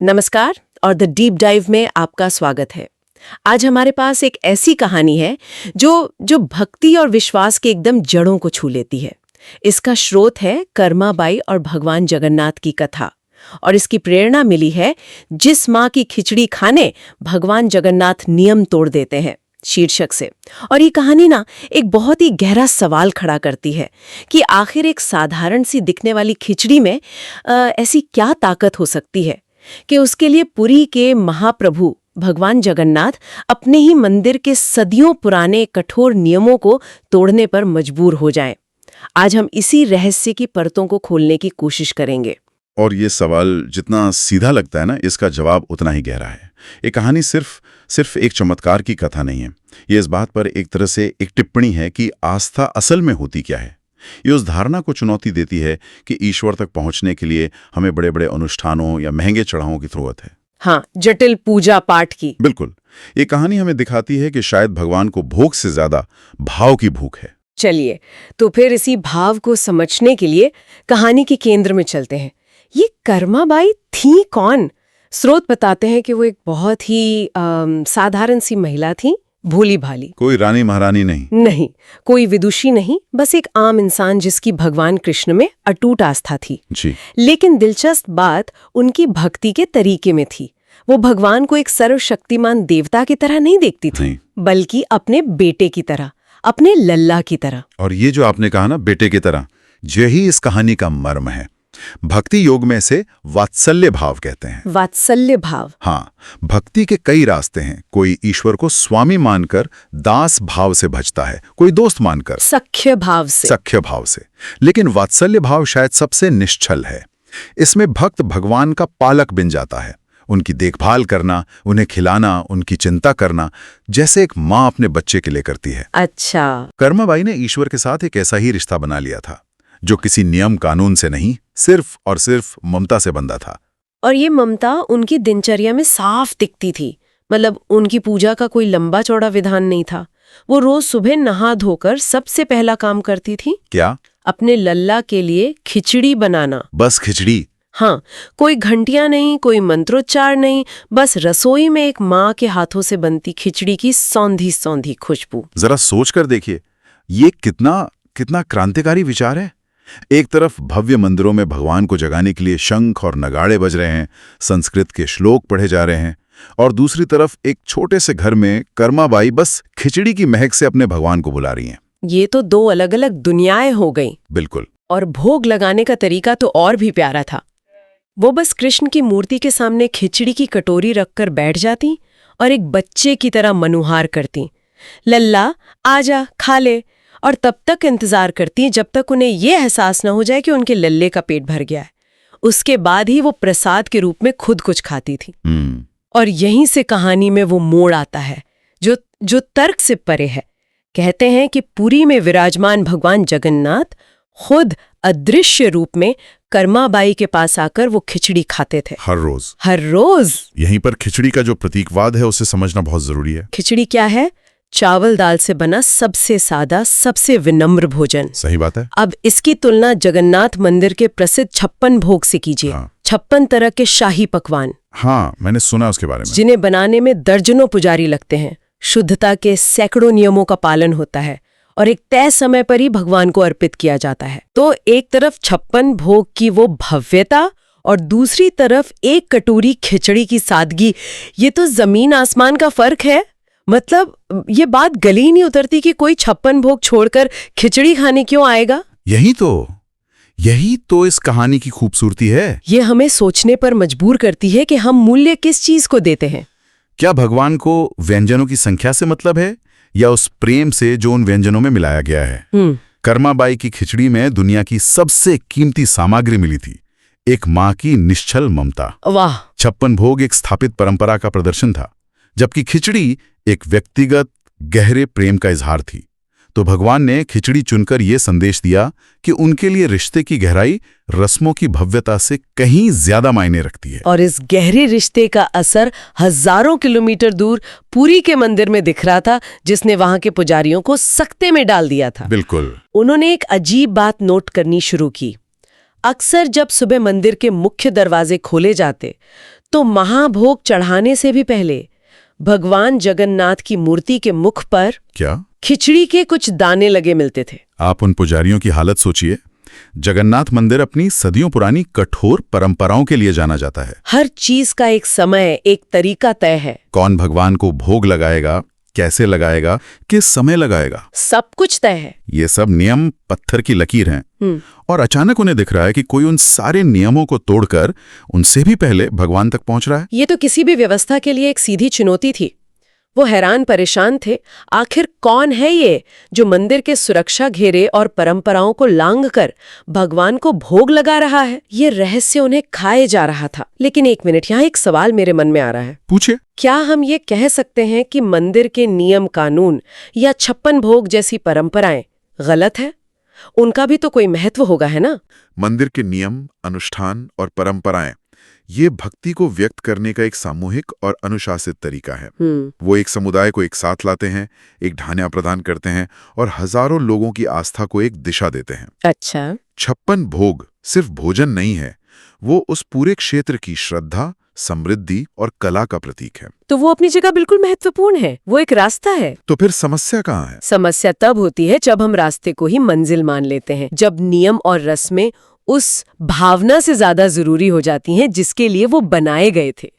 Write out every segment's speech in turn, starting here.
नमस्कार और the deep dive में आपका स्वागत है। आज हमारे पास एक ऐसी कहानी है जो भक्ति और विश्वास के एकदम जड़ों को छू लेती है। इसका स्रोत है कर्माबाई और भगवान जगन्नाथ की कथा और इसकी प्रेरणा मिली है जिस माँ की खिचड़ी खाने भगवान जगन्नाथ नियम तोड़ देते हैं शीर्षक से। और ये कहानी ना एक बहुत ही गहरा सवाल खड़ा करती है कि आखिर एक साधारण सी दिखने वाली खिचड़ी में ऐसी क्या ताकत हो सकती है कि उसके लिए पुरी के महाप्रभु भगवान जगन्नाथ अपने ही मंदिर के सदियों पुराने कठोर नियमों को तोड़ने पर मजबूर हो जाएं। आज हम इसी रहस्य की परतों को खोलने की कोशिश करेंगे। और ये सवाल जितना सीधा लगता है ना, इसका जवाब उतना ही गहरा है। ये कहानी सिर्फ एक चमत्कार की कथा नहीं है। ये इस बात पर एक तरह से एक टिप्पणी है कि आस्था असल में होती क्या है। ये उस धारणा को चुनौती देती है कि ईश्वर तक पहुंचने के लिए हमें बड़े बड़े अनुष्ठानों या महंगे चढ़ावों की जरूरत है। हाँ, जटिल पूजा पाठ की। बिल्कुल। ये कहानी हमें दिखाती है कि शायद भगवान को भोग से ज्यादा भाव की भूख है। चलिए, तो फिर इसी भाव को समझने के लिए कहानी के केंद्र में चलते हैं। ये कर्माबाई थी कौन? स्रोत बताते हैं कि वो एक बहुत ही साधारण सी महिला थी, भोली भाली। कोई रानी महारानी नहीं, कोई विदुषी नहीं, बस एक आम इंसान जिसकी भगवान कृष्ण में अटूट आस्था थी जी। लेकिन दिलचस्प बात उनकी भक्ति के तरीके में थी। वो भगवान को एक सर्वशक्तिमान देवता की तरह नहीं देखती थी, बल्कि अपने बेटे की तरह, अपने लल्ला की तरह। और ये जो आपने कहा ना, बेटे की तरह, यही इस कहानी का मर्म है। भक्ति योग में से वात्सल्य भाव कहते हैं। वात्सल्य भाव? हाँ, भक्ति के कई रास्ते हैं। कोई ईश्वर को स्वामी मानकर दास भाव से भजता है, कोई दोस्त मानकर सख्य भाव से। लेकिन वात्सल्य भाव शायद सबसे निश्चल है। इसमें भक्त भगवान का पालक बन जाता है, उनकी देखभाल करना, उन्हें खिलाना, उनकी चिंता करना, जैसे एक माँ अपने बच्चे के लिए करती है। अच्छा। कर्माबाई ने ईश्वर के साथ एक ऐसा ही रिश्ता बना लिया था, जो किसी नियम कानून से नहीं, सिर्फ और सिर्फ ममता से बंधा था। और ये ममता उनकी दिनचर्या में साफ दिखती थी। मतलब उनकी पूजा का कोई लंबा चौड़ा विधान नहीं था। वो रोज सुबह नहा धोकर सबसे पहला काम करती थी क्या? अपने लल्ला के लिए खिचड़ी बनाना। बस खिचड़ी? हाँ, कोई घंटियां नहीं, कोई मंत्रोच्चार नहीं, बस रसोई में एक माँ के हाथों से बनती खिचड़ी की सौंधी सौंधी खुशबू। जरा सोच कर देखिए, ये कितना क्रांतिकारी विचार है। एक तरफ भव्य मंदिरों में भगवान को जगाने के लिए शंख और नगाड़े बज रहे हैं, संस्कृत के श्लोक पढ़े जा रहे हैं, और दूसरी तरफ एक छोटे से घर में कर्माबाई बस खिचड़ी की महक से अपने भगवान को बुला रही हैं। ये तो दो अलग अलग दुनियाएं हो गईं। बिल्कुल। और भोग लगाने का तरीका तो और भी प्यारा था। वो बस कृष्ण की मूर्ति के सामने खिचड़ी की कटोरी रखकर बैठ जाती और एक बच्चे की तरह मनुहार करती, लल्ला आजा खा ले, और तब तक इंतजार करती जब तक उन्हें ये एहसास न हो जाए कि उनके लल्ले का पेट भर गया है। उसके बाद ही वो प्रसाद के रूप में खुद कुछ खाती थी। और यहीं से कहानी में वो मोड़ आता है जो तर्क से परे है। कहते हैं कि पुरी में विराजमान भगवान जगन्नाथ खुद अदृश्य रूप में कर्माबाई के पास आकर वो खिचड़ी खाते थे। हर रोज। यहीं पर खिचड़ी का जो प्रतीकवाद है उसे समझना बहुत जरूरी है। खिचड़ी क्या है? चावल दाल से बना सबसे सादा, सबसे विनम्र भोजन। सही बात है। अब इसकी तुलना जगन्नाथ मंदिर के प्रसिद्ध 56 भोग से कीजिए। 56 तरह के शाही पकवान। हाँ, मैंने सुना उसके बारे में। जिन्हें बनाने में दर्जनों पुजारी लगते हैं। शुद्धता के सैकड़ों नियमों का पालन होता है और एक तय समय पर ही भगवान को अर्पित किया जाता है। तो एक तरफ 56 भोग की वो भव्यता और दूसरी तरफ एक कटोरी खिचड़ी की सादगी। ये तो जमीन आसमान का फर्क है। मतलब ये बात गली ही नहीं उतरती कि कोई 56 भोग छोड़कर खिचड़ी खाने क्यों आएगा। यही तो इस कहानी की खूबसूरती है। ये हमें सोचने पर मजबूर करती है कि हम मूल्य किस चीज को देते हैं। क्या भगवान को व्यंजनों की संख्या से मतलब है, या उस प्रेम से जो उन व्यंजनों में मिलाया गया है? कर्माबाई की खिचड़ी में दुनिया की सबसे कीमती सामग्री मिली थी, एक माँ की निश्चल ममता। वाह। 56 भोग एक स्थापित परंपरा का प्रदर्शन था, जबकि खिचड़ी एक व्यक्तिगत गहरे प्रेम का इजहार थी। तो भगवान ने खिचड़ी चुनकर यह संदेश दिया कि उनके लिए रिश्ते की गहराई रस्मों की भव्यता से कहीं ज्यादा मायने रखती है। और इस गहरे रिश्ते का असर हजारों किलोमीटर दूर पुरी के मंदिर में दिख रहा था, जिसने वहां के पुजारियों को सख्ते में डाल दिया था। बिल्कुल। उन्होंने एक अजीब बात नोट करनी शुरू की। अक्सर जब सुबह मंदिर के मुख्य दरवाजे खोले जाते तो महाभोग चढ़ाने से भी पहले भगवान जगन्नाथ की मूर्ति के मुख पर क्या खिचड़ी के कुछ दाने लगे मिलते थे। आप उन पुजारियों की हालत सोचिए। जगन्नाथ मंदिर अपनी सदियों पुरानी कठोर परंपराओं के लिए जाना जाता है। हर चीज का एक समय, एक तरीका तय है। कौन भगवान को भोग लगाएगा, कैसे लगाएगा, किस समय लगाएगा, सब कुछ तय है। ये सब नियम पत्थर की लकीर हैं। और अचानक उन्हें दिख रहा है कि कोई उन सारे नियमों को तोड़कर उनसे भी पहले भगवान तक पहुंच रहा है। ये तो किसी भी व्यवस्था के लिए एक सीधी चुनौती थी। वो हैरान परेशान थे, आखिर कौन है ये जो मंदिर के सुरक्षा घेरे और परंपराओं को लांघकर भगवान को भोग लगा रहा है। ये रहस्य उन्हें खाए जा रहा था। लेकिन एक मिनट, यहाँ एक सवाल मेरे मन में आ रहा है। पूछिए। क्या हम ये कह सकते हैं कि मंदिर के नियम कानून या 56 भोग जैसी परंपराएं गलत है? उनका भी तो कोई महत्व होगा, है ना? मंदिर के नियम, अनुष्ठान और परंपराएं ये भक्ति को व्यक्त करने का एक सामूहिक और अनुशासित तरीका है। वो एक समुदाय को एक साथ लाते हैं, एक ढांचा प्रदान करते हैं और हजारों लोगों की आस्था को एक दिशा देते हैं। अच्छा। 56 भोग सिर्फ भोजन नहीं है, वो उस पूरे क्षेत्र की श्रद्धा, समृद्धि और कला का प्रतीक है। तो वो अपनी जगह बिल्कुल महत्वपूर्ण है, वो एक रास्ता है। तो फिर समस्या कहाँ है? समस्या तब होती है जब हम रास्ते को ही मंजिल मान लेते हैं, जब नियम और रस्में उस भावना से ज्यादा जरूरी हो जाती हैं जिसके लिए वो बनाए गए थे।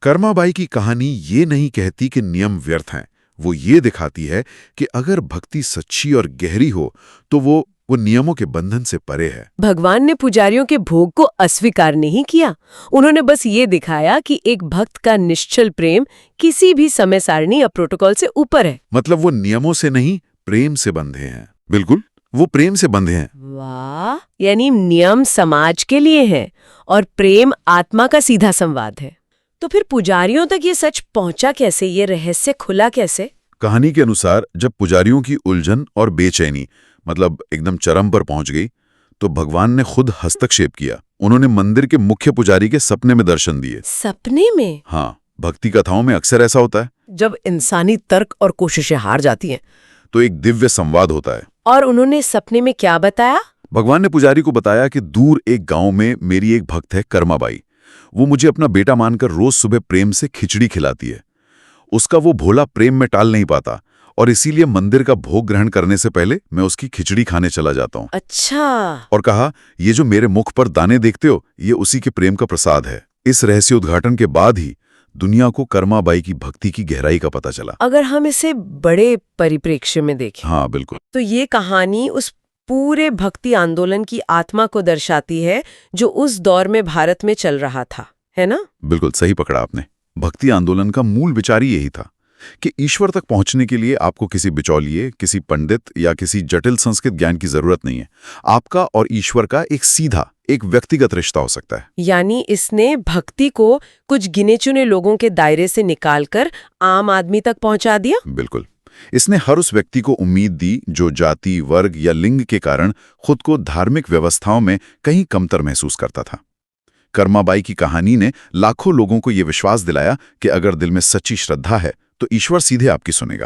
कर्माबाई की कहानी ये नहीं कहती कि नियम व्यर्थ हैं, वो ये दिखाती है कि अगर भक्ति सच्ची और गहरी हो तो वो नियमों के बंधन से परे है। भगवान ने पुजारियों के भोग को अस्वीकार नहीं किया, उन्होंने बस ये दिखाया कि एक भक्त का निश्चल प्रेम किसी भी समय सारणी या प्रोटोकॉल से ऊपर है। मतलब वो नियमों से नहीं, प्रेम से बंधे हैं। बिल्कुल, वो प्रेम से बंधे हैं। वाह, यानी नियम समाज के लिए है और प्रेम आत्मा का सीधा संवाद है। तो फिर पुजारियों तक ये सच पहुंचा कैसे, ये रहस्य खुला कैसे? कहानी के अनुसार जब पुजारियों की उलझन और बेचैनी मतलब एकदम चरम पर पहुंच गई तो भगवान ने खुद हस्तक्षेप किया। उन्होंने मंदिर के मुख्य पुजारी के सपने में दर्शन दिए। सपने में? हाँ, भक्ति कथाओं में अक्सर ऐसा होता है। जब इंसानी तर्क और कोशिशें हार जाती हैं तो एक दिव्य संवाद होता है। और उन्होंने सपने में क्या बताया? भगवान ने पुजारी को बताया कि दूर एक गांव में मेरी एक भक्त है कर्माबाई। वो मुझे अपना बेटा मानकर रोज सुबह प्रेम से खिचड़ी खिलाती है। उसका वो भोला प्रेम में टाल नहीं पाता और इसीलिए मंदिर का भोग ग्रहण करने से पहले मैं उसकी खिचड़ी खाने चला जाता हूँ। अच्छा। और कहा, ये जो मेरे मुख पर दाने देखते हो, ये उसी के प्रेम का प्रसाद है। इस रहस्य उद्घाटन के बाद ही दुनिया को कर्माबाई की भक्ति की गहराई का पता चला। अगर हम इसे बड़े परिप्रेक्ष्य में देखें, हाँ बिल्कुल, तो ये कहानी उस पूरे भक्ति आंदोलन की आत्मा को दर्शाती है जो उस दौर में भारत में चल रहा था, है ना? बिल्कुल सही पकड़ा आपने। भक्ति आंदोलन का मूल विचार ही यही था कि ईश्वर तक पहुंचने के लिए आपको किसी बिचौलिए, किसी पंडित या किसी जटिल संस्कृत ज्ञान की जरूरत नहीं है। आपका और ईश्वर का एक सीधा, एक व्यक्तिगत रिश्ता हो सकता है। यानी इसने भक्ति को कुछ गिने चुने लोगों के दायरे से निकालकर आम आदमी तक पहुंचा दिया। बिल्कुल, इसने हर उस व्यक्ति को उम्मीद दी जो जाति, वर्ग या लिंग के कारण खुद को धार्मिक व्यवस्थाओं में कहीं कमतर महसूस करता था। कर्माबाई की कहानी ने लाखों लोगों को यह विश्वास दिलाया कि अगर दिल में सच्ची श्रद्धा है तो ईश्वर सीधे आपकी सुनेगा।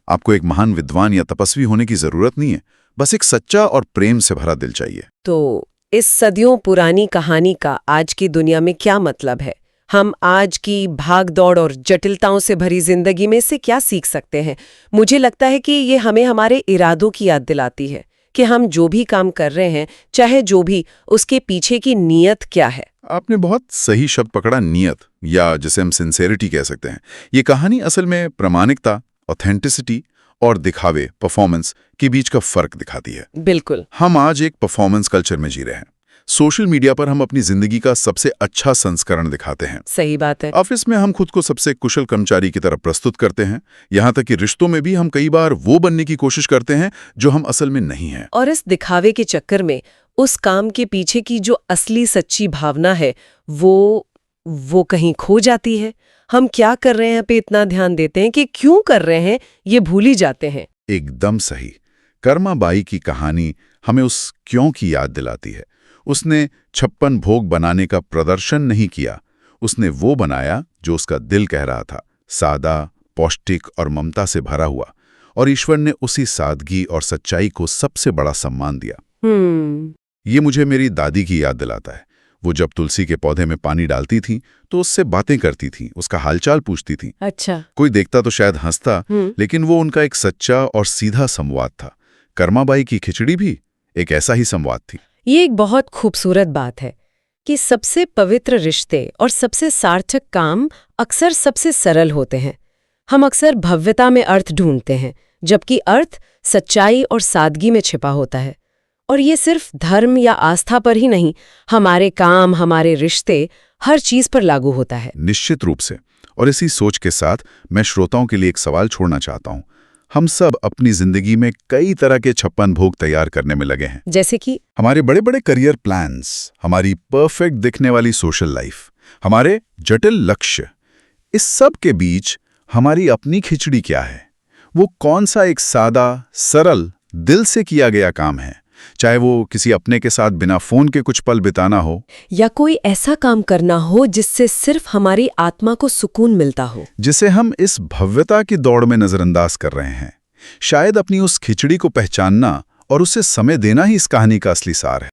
आपको एक महान विद्वान या तपस्वी होने की जरूरत नहीं है, बस एक सच्चा और प्रेम से भरा दिल चाहिए। तो इस सदियों पुरानी कहानी का आज की दुनिया में क्या मतलब है? हम आज की भाग-दौड़ और जटिलताओं से भरी जिंदगी में से क्या सीख सकते हैं? मुझे लगता है कि ये हमें हमारे इरादों की याद दिलाती है कि हम जो भी काम कर रहे हैं, चाहे जो भी, उसके पीछे की नीयत क्या है। आपने बहुत सही शब्द पकड़ा, नियत, या जिसे हम सिंसेरिटी कह सकते हैं। ये कहानी असल में प्रामाणिकता, ऑथेंटिसिटी और दिखावे, परफॉर्मेंस के बीच का फर्क दिखाती है। बिल्कुल। हम आज एक परफॉर्मेंस कल्चर में जी रहे हैं। सोशल मीडिया पर हम अपनी जिंदगी का सबसे अच्छा संस्करण दिखाते हैं। सही बात है। ऑफिस में हम खुद को सबसे कुशल कर्मचारी की तरह प्रस्तुत करते हैं। यहाँ तक कि रिश्तों में भी हम कई बार वो बनने की कोशिश करते हैं जो हम असल में नहीं हैं। और इस दिखावे के चक्कर में उस काम के पीछे की जो असली सच्ची भावना है वो कहीं खो जाती है। हम क्या कर रहे हैं पे इतना ध्यान देते हैं कि क्यों कर रहे हैं ये भूल ही जाते हैं। एकदम सही। कर्माबाई की कहानी हमें उस क्यों की याद दिलाती है। उसने 56 भोग बनाने का प्रदर्शन नहीं किया, उसने वो बनाया जो उसका दिल कह रहा था, सादा, पौष्टिक और ममता से भरा हुआ। और ईश्वर ने उसी सादगी और सच्चाई को सबसे बड़ा सम्मान दिया। ये मुझे मेरी दादी की याद दिलाता है। वो जब तुलसी के पौधे में पानी डालती थी तो उससे बातें करती थी, उसका हालचाल पूछती थी। अच्छा। कोई देखता तो शायद हंसता, लेकिन वो उनका एक सच्चा और सीधा संवाद था। कर्माबाई की खिचड़ी भी एक ऐसा ही संवाद थी। ये एक बहुत खूबसूरत बात है कि सबसे पवित्र रिश्ते और सबसे सार्थक काम अक्सर सबसे सरल होते हैं। हम अक्सर भव्यता में अर्थ ढूंढते हैं, जबकि अर्थ सच्चाई और सादगी में छिपा होता है। और ये सिर्फ धर्म या आस्था पर ही नहीं, हमारे काम, हमारे रिश्ते, हर चीज पर लागू होता है। निश्चित रूप से। और इसी सोच के साथ मैं श्रोताओं के लिए एक सवाल छोड़ना चाहता हूँ। हम सब अपनी जिंदगी में कई तरह के 56 भोग तैयार करने में लगे हैं। जैसे कि हमारे बड़े बड़े करियर प्लान्स, हमारी परफेक्ट दिखने वाली सोशल लाइफ, हमारे जटिल लक्ष्य। इस सब के बीच हमारी अपनी खिचड़ी क्या है? वो कौन सा एक सादा, सरल, दिल से किया गया काम है? चाहे वो किसी अपने के साथ बिना फोन के कुछ पल बिताना हो, या कोई ऐसा काम करना हो जिससे सिर्फ हमारी आत्मा को सुकून मिलता हो, जिसे हम इस भव्यता की दौड़ में नजरअंदाज कर रहे हैं। शायद अपनी उस खिचड़ी को पहचानना और उसे समय देना ही इस कहानी का असली सार है।